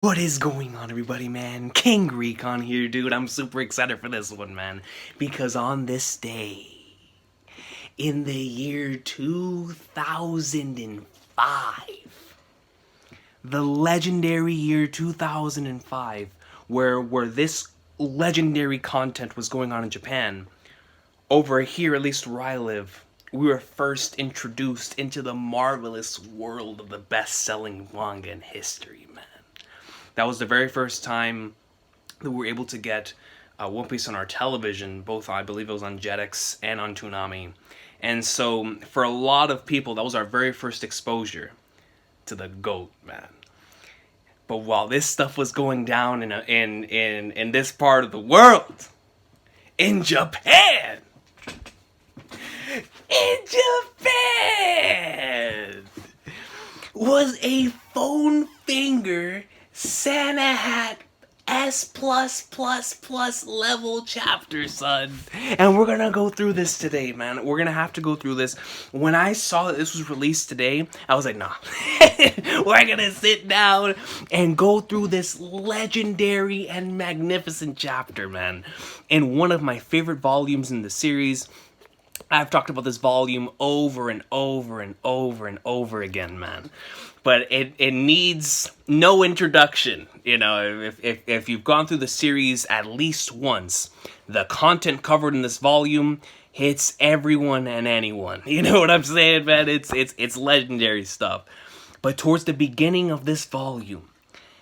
What is going on, everybody, man? King Recon here, dude. I'm super excited for this one, man. Because on this day, in the year 2005, the legendary year 2005, where this legendary content was going on in Japan, over here, at least where I live, we were first introduced into the marvelous world of the best-selling manga in history, man. That was the very first time that we were able to get One Piece on our television, both I believe it was on Jetix and on Toonami. And so for a lot of people, that was our very first exposure to the GOAT, man. But while this stuff was going down in this part of the world, in Japan, was a phone finger Santa hat S+++ level chapter, son. And we're gonna go through this today, man. We're gonna have to go through this. When I saw that this was released today, I was like, nah. We're gonna sit down and go through this legendary and magnificent chapter, man. In one of my favorite volumes in the series. I've talked about this volume over and over and over and over again, man. But it needs no introduction. You know, if you've gone through the series at least once, the content covered in this volume hits everyone and anyone. You know what I'm saying, man? It's legendary stuff. But towards the beginning of this volume,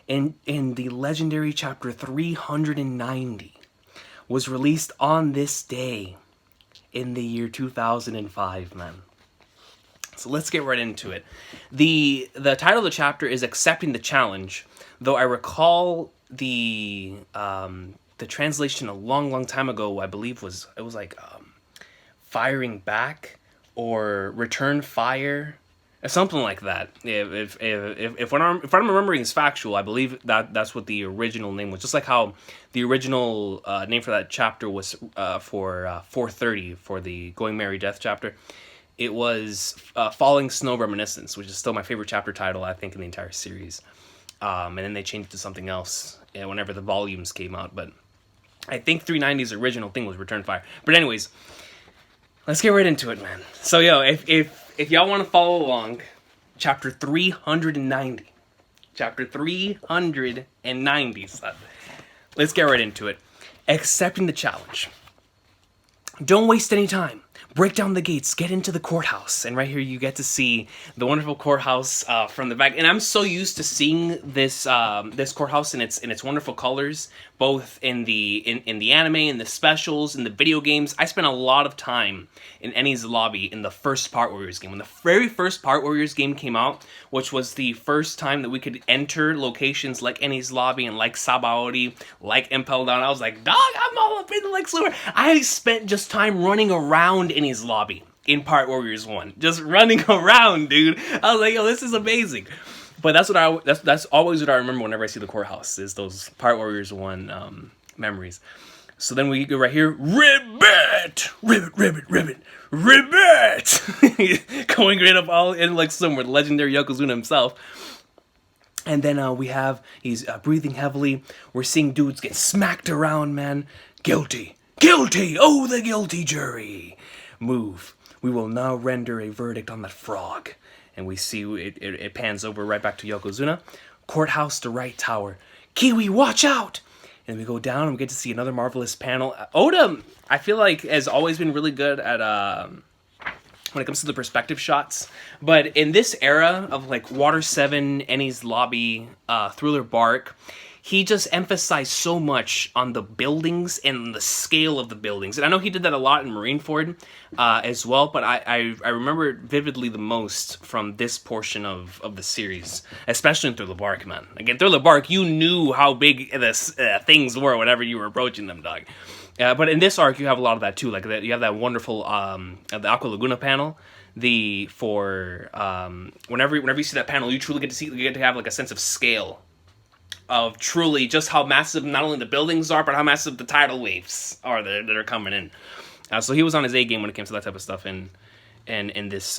in the legendary chapter 390, was released on this day in the year 2005, man. So let's get right into it. The title of the chapter is Accepting the Challenge, though I recall the translation a long time ago, I believe it was like Firing Back or Return Fire, or something like that. If what I'm remembering is factual, I believe that's what the original name was. Just like how the original name for that chapter was for 430 for the Going Merry Death chapter. It was Falling Snow Reminiscence, which is still my favorite chapter title, I think, in the entire series. And then they changed it to something else whenever the volumes came out. But I think 390's original thing was Return Fire. But anyways, let's get right into it, man. So, yo, if y'all want to follow along, chapter 390. Chapter 390, son. Let's get right into it. Accepting the challenge. Don't waste any time. Break down the gates, get into the courthouse. And right here you get to see the wonderful courthouse from the back. And I'm so used to seeing this this courthouse in its wonderful colors, both in the anime, in the specials, in the video games. I spent a lot of time in Enies Lobby in the first Part Warriors game. When the very first Part Warriors game came out, which was the first time that we could enter locations like Enies Lobby and like Sabaody, like Impel Down, I was like, dog, I'm all up in the Lex Luthor. I spent just time running around Enies Lobby in Part Warriors 1. Just running around, dude. I was like, yo, this is amazing. But that's always what I remember whenever I see the courthouse, is those Part Warriors 1 memories. So then we go right here, ribbit, ribbit. Going right up all in like somewhere, the legendary Yokozuna himself. And then he's breathing heavily. We're seeing dudes get smacked around, man. Guilty, oh, the guilty jury. Move. We will now render a verdict on that frog. And we see it pans over right back to Yokozuna. Courthouse to right tower. Kiwi, watch out! And we go down and we get to see another marvelous panel. Oda, I feel like, has always been really good at when it comes to the perspective shots. But in this era of like Water 7, Enies Lobby, Thriller Bark, he just emphasized so much on the buildings and the scale of the buildings. And I know he did that a lot in Marineford as well, but I remember it vividly the most from this portion of the series, especially in Thriller Bark, man. Again, Thriller Bark, you knew how big the things were whenever you were approaching them, dog. But in this arc, you have a lot of that too. Like you have that wonderful the Aqua Laguna panel. Whenever you see that panel, you truly get to have like a sense of scale of truly just how massive not only the buildings are, but how massive the tidal waves are that are coming in. So he was on his A game when it came to that type of stuff in this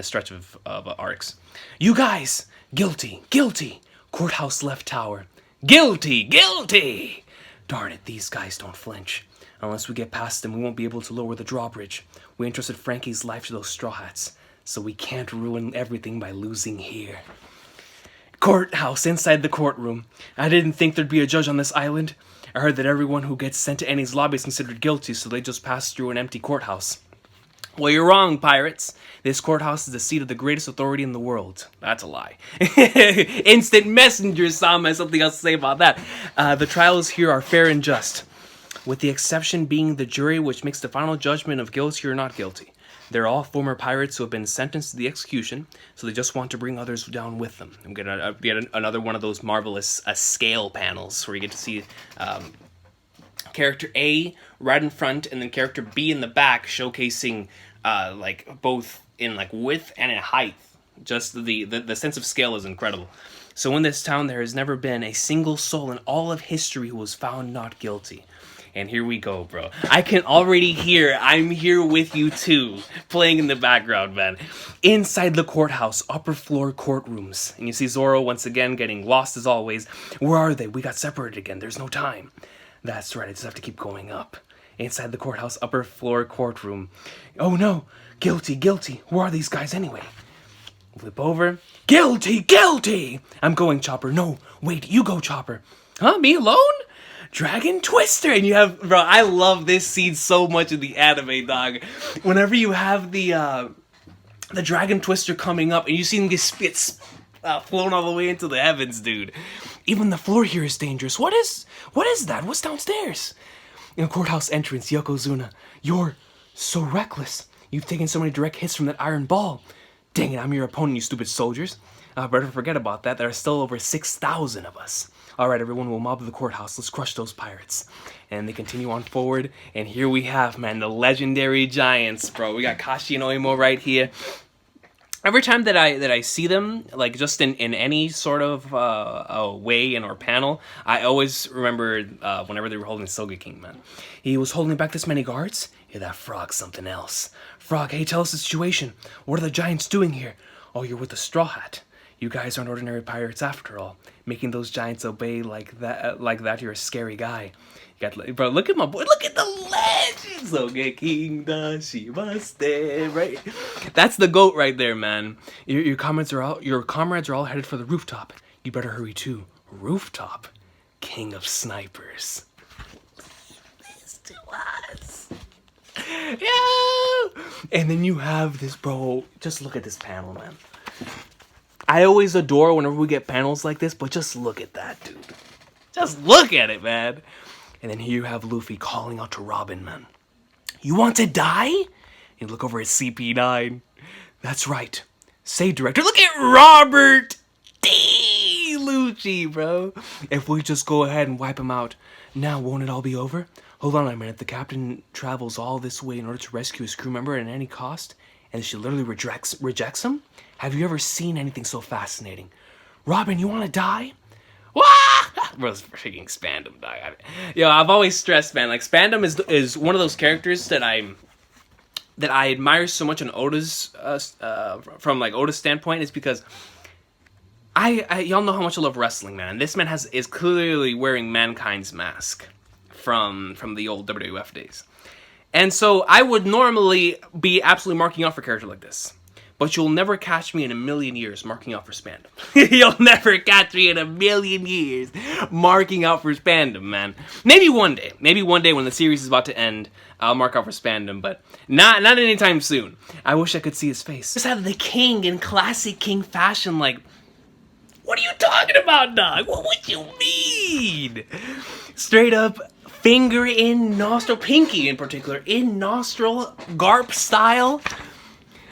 stretch of arcs. You guys, guilty. Courthouse left tower. Guilty! Guilty! Darn it, these guys don't flinch. Unless we get past them, we won't be able to lower the drawbridge. We entrusted Frankie's life to those straw hats, so we can't ruin everything by losing here. Courthouse, inside the courtroom. I didn't think there'd be a judge on this island. I heard that everyone who gets sent to Annie's lobby is considered guilty, so they just pass through an empty courthouse. Well, you're wrong, pirates. This courthouse is the seat of the greatest authority in the world. That's a lie. Instant messenger, Sam has something else to say about that. The trials here are fair and just, with the exception being the jury, which makes the final judgment of guilty or not guilty. They're all former pirates who have been sentenced to the execution, so they just want to bring others down with them. I'm gonna get another one of those marvelous scale panels where you get to see character A right in front and then character B in the back, showcasing like both in like width and in height. Just the sense of scale is incredible. So in this town, there has never been a single soul in all of history who was found not guilty. And here we go, bro. I can already hear I'm Here With You Too playing in the background, man. Inside the courthouse, upper floor courtrooms. And you see Zoro once again getting lost as always. Where are they? We got separated again. There's no time. That's right. I just have to keep going up. Inside the courthouse, upper floor courtroom. Oh no. Guilty, guilty. Where are these guys anyway? Flip over. Guilty, guilty! I'm going, Chopper. No, wait, you go, Chopper. Huh? Me alone? Dragon Twister! And you have, bro, I love this scene so much in the anime, dog. Whenever you have the Dragon Twister coming up and you see him get flown all the way into the heavens, dude. Even the floor here is dangerous. What is that? What's downstairs? In the courthouse entrance, Yokozuna, you're so reckless. You've taken so many direct hits from that iron ball. Dang it, I'm your opponent, you stupid soldiers. Better forget about that. There are still over 6,000 of us. Alright, everyone, we'll mob the courthouse. Let's crush those pirates. And they continue on forward. And here we have, man, the legendary giants, bro. We got Kashi and Oimo right here. Every time that I see them, like just in any sort of way in our panel, I always remember whenever they were holding Sogeking, man. He was holding back this many guards? Yeah, that frog's something else. Frog, hey, tell us the situation. What are the giants doing here? Oh, you're with the Straw Hat. You guys aren't ordinary pirates after all. Making those giants obey like that, you're a scary guy. You got, bro, look at my boy. Look at the legends. Sogeking Dashimaste, right? That's the goat right there, man. Your comrades are all headed for the rooftop. You better hurry too. Rooftop, king of snipers. This to us. Yeah. And then you have this, bro. Just look at this panel, man. I always adore whenever we get panels like this, but just look at that, dude. Just look at it, man. And then here you have Luffy calling out to Robin, man. You want to die? You look over at CP9. That's right. Say, director, look at Robert D. Lucci, bro. If we just go ahead and wipe him out, now won't it all be over? Hold on a minute. The captain travels all this way in order to rescue his crew member at any cost, and she literally rejects him? Have you ever seen anything so fascinating? Robin, you want to die? Wah! Bro, it's freaking Spandam, dog. Yo, I've always stressed, man, like, Spandam is one of those characters that I admire so much on Oda's, from, like, Oda's standpoint, is because y'all know how much I love wrestling, man. And this man is clearly wearing Mankind's mask from the old WWF days. And so I would normally be absolutely marking out for a character like this. But you'll never catch me in a million years marking out for Spandam. You'll never catch me in a million years marking out for Spandam, man. Maybe one day. Maybe one day when the series is about to end, I'll mark out for Spandam, but not anytime soon. I wish I could see his face. Just have the king in classic king fashion, like, what are you talking about, dog? What would you mean? Straight up, finger in nostril, pinky in particular, in nostril, Garp style.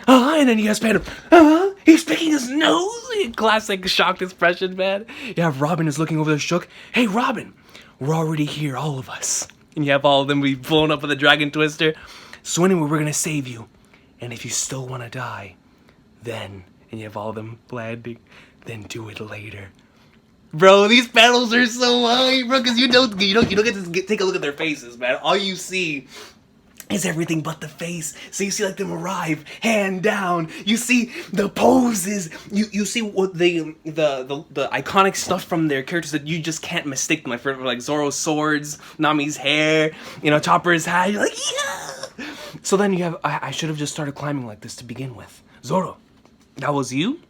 And then you have Spandam. He's picking his nose. Classic shocked expression, man. You have Robin is looking over the shook. Hey, Robin, we're already here, all of us. And you have all of them be blown up with a Dragon Twister. So anyway, we're gonna save you. And if you still want to die, then, and you have all of them landing, then do it later. Bro, these panels are so high, bro, because you don't get to take a look at their faces, man. All you see is everything but the face. So you see like them arrive, hand down. You see the poses. You see what the iconic stuff from their characters that you just can't mistake them. Like for like Zoro's swords, Nami's hair, you know, Chopper's hat. You're like, yeah. So then you have. I should have just started climbing like this to begin with. Zoro, that was you?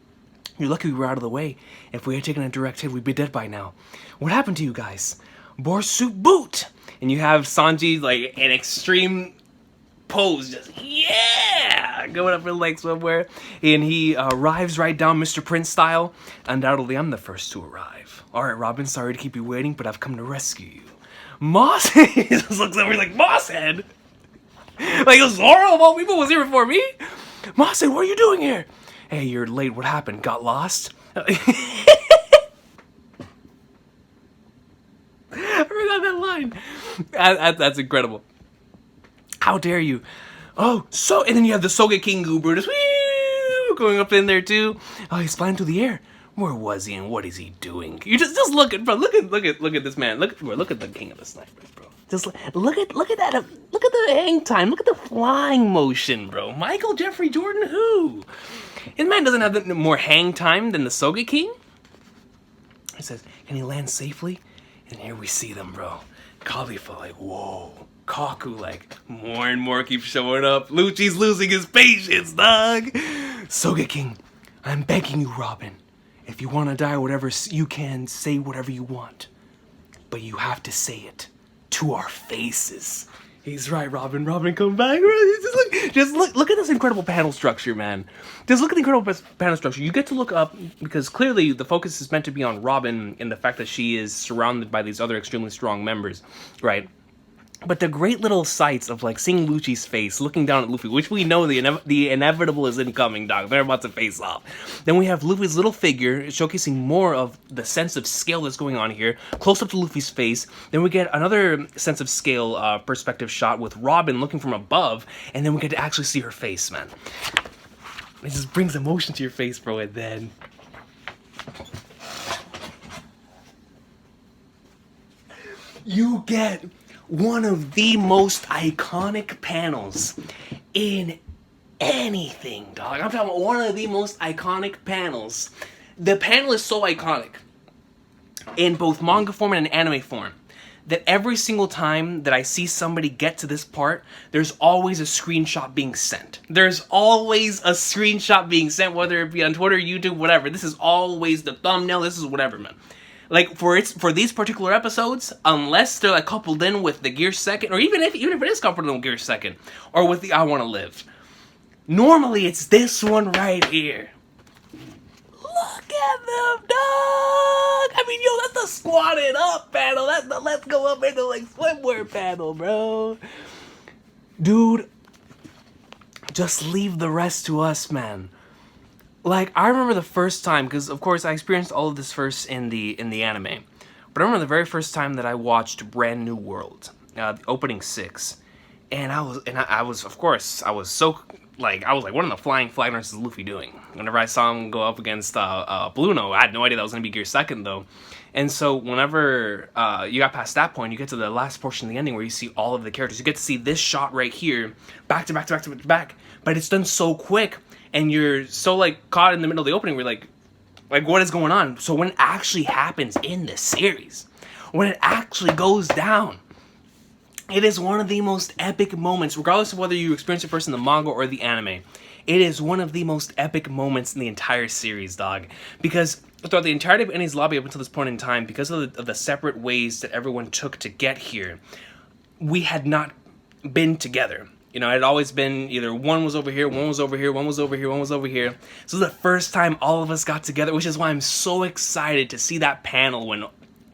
You're lucky we were out of the way. If we had taken a direct hit, we'd be dead by now. What happened to you guys? Borsuit boot! And you have Sanji like an extreme pose, just yeah, going up her leg somewhere, and he arrives right down Mr. Prince style. Undoubtedly, I'm the first to arrive. All right, Robin, sorry to keep you waiting, but I've come to rescue you. Moss, he just looks over like Mosshead, like Zoro of all people was here before me. Mosshead, what are you doing here? Hey, you're late. What happened? Got lost? I forgot that line. That's incredible. How dare you? Oh, so, and then you have the Sogeking Brutus going up in there too. Oh, he's flying through the air. Where was he and what is he doing? You just look at, bro. Look at this man. Look at the king of the snipers, bro. Just look at that. Look at the hang time. Look at the flying motion, bro. Michael Jeffrey Jordan, who? His man doesn't have more hang time than the Sogeking. He says, can he land safely? And here we see them, bro. Khalifa, like, whoa. Kaku, like, more and more keeps showing up. Lucci's losing his patience, dog. Sogeking, I'm begging you, Robin. If you want to die, whatever you can, say whatever you want. But you have to say it to our faces. He's right, Robin. Robin, come back. Just look at this incredible panel structure, man. Just look at the incredible panel structure. You get to look up, because clearly the focus is meant to be on Robin and the fact that she is surrounded by these other extremely strong members, right? But the great little sights of like seeing Lucci's face, looking down at Luffy, which we know the inevitable is incoming, dog. They're about to face off. Then we have Luffy's little figure showcasing more of the sense of scale that's going on here, close up to Luffy's face. Then we get another sense of scale perspective shot with Robin looking from above, and then we get to actually see her face, man. It just brings emotion to your face, bro. And then you get one of the most iconic panels in anything, dog. I'm talking about one of the most iconic panels. The panel is so iconic in both manga form and anime form that every single time that I see somebody get to this part, there's always a screenshot being sent. There's always a screenshot being sent, whether it be on Twitter, YouTube, whatever. This is always the thumbnail. This is whatever, man. Like, for these particular episodes, unless they're like coupled in with the Gear Second, or even if it is coupled in with Gear Second, or with the I Wanna Live, normally it's this one right here. Look at them, dog! I mean, yo, that's the squatted up panel. That's the let's go up into like swimwear panel, bro. Dude, just leave the rest to us, man. Like, I remember the first time, because of course I experienced all of this first in the anime, but I remember the very first time that I watched Brand New World, the opening 6, and I was of course I was like, what in the flying flag is Luffy doing? Whenever I saw him go up against Bluno, I had no idea that was gonna be Gear Second though, and so whenever you got past that point, you get to the last portion of the ending where you see all of the characters. You get to see this shot right here, back to back to back to back, but it's done so quick. And you're so, like, caught in the middle of the opening, we're like, what is going on? So when it actually happens in the series, when it actually goes down, it is one of the most epic moments, regardless of whether you experience it first in the manga or the anime. It is one of the most epic moments in the entire series, dog. Because throughout the entirety of Enies Lobby up until this point in time, because of the separate ways that everyone took to get here, we had not been together. You know, it had always been either one was over here, one was over here, one was over here, one was over here. So this is the first time all of us got together, which is why I'm so excited to see that panel when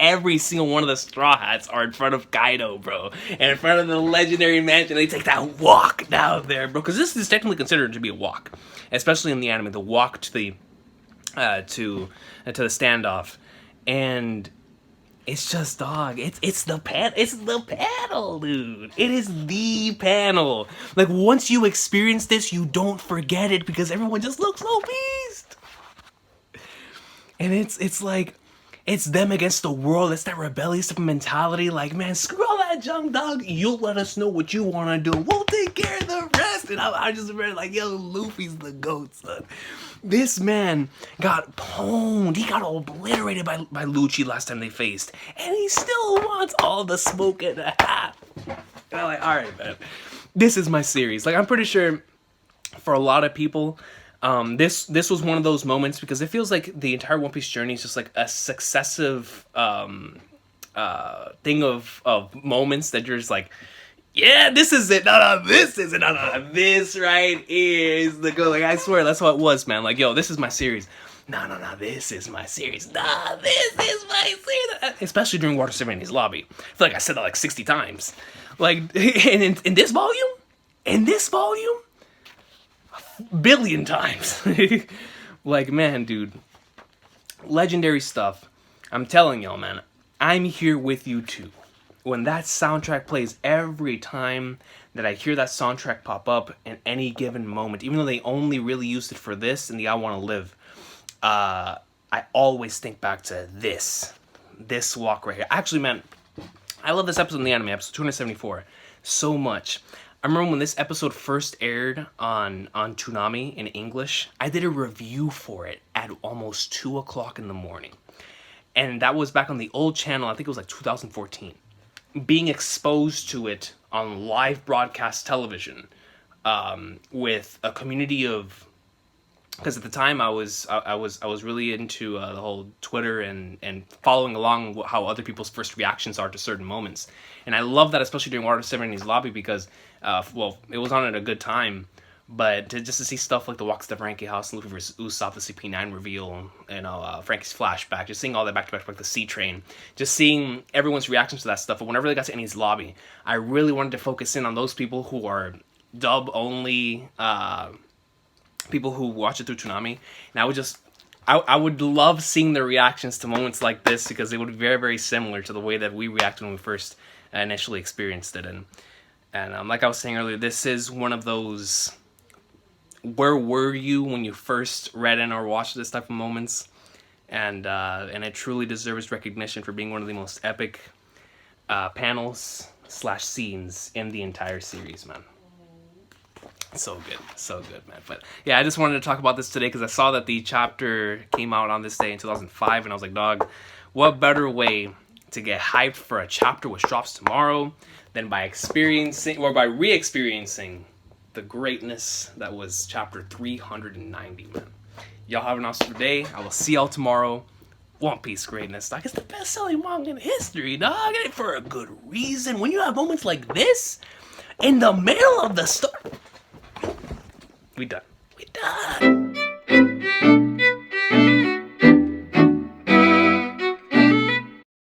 every single one of the Straw Hats are in front of Kaido, bro. And in front of the legendary mansion, they take that walk down there, bro. Because this is technically considered to be a walk. Especially in the anime, the walk to the standoff. And it's just, dog, it's the panel, dude. It is the panel. Like, once you experience this, you don't forget it because everyone just looks so pleased. And it's like, It's them against the world. It's that rebellious mentality. Like, man, screw all that junk, dog. You'll let us know what you want to do. We'll take care of the rest. And I just remember, like, yo, Luffy's the GOAT, son. This man got pwned. He got obliterated by Lucci last time they faced. And he still wants all the smoke and a half. And I'm like, all right, man. This is my series. Like, I'm pretty sure for a lot of people, this was one of those moments, because it feels like the entire One Piece journey is just like a successive thing of moments that you're just like, yeah, this is it. No, this is it. No, this right is the go. Like, I swear, that's what it was, man. Like, yo, this is my series. No, this is my series. No, this is my series. Especially during Water 70's lobby. I feel like I said that like 60 times. Like, in this volume, billion times. Like, man, dude, legendary stuff. I'm telling y'all, man, I'm here with you too. When that soundtrack plays, every time that I hear that soundtrack pop up in any given moment, even though they only really used it for this and the I Want to Live, I always think back to this walk right here. Actually, man, I love this episode in the anime, episode 274, so much. I remember when this episode first aired on Toonami in English, I did a review for it at almost 2 o'clock in the morning. And that was back on the old channel, I think it was like 2014. Being exposed to it on live broadcast television with a community of... Because at the time I was really into the whole Twitter and following along how other people's first reactions are to certain moments. And I love that, especially during Water 70's lobby, because, well, it was on at a good time, but just to see stuff like the Walks to Frankie House, Luffy vs. Usopp, the CP9 reveal, Frankie's flashback, just seeing all that back-to-back, like the Sea Train, just seeing everyone's reactions to that stuff. But whenever they got to Annie's lobby, I really wanted to focus in on those people who are dub-only... people who watch it through Toonami, and I would love seeing their reactions to moments like this, because they would be very, very similar to the way that we reacted when we first initially experienced it. And like I was saying earlier, this is one of those, where were you when you first read in or watched this type of moments? And it truly deserves recognition for being one of the most epic panels / scenes in the entire series, man. So good, man. But yeah, I just wanted to talk about this today because I saw that the chapter came out on this day in 2005, and I was like, dog, what better way to get hyped for a chapter which drops tomorrow than by experiencing or by re-experiencing the greatness that was chapter 390, man. Y'all have an awesome day. I will see y'all tomorrow. One Piece greatness, dog. It's the best-selling manga in history, dog. And for a good reason. When you have moments like this in the middle of the story. We done.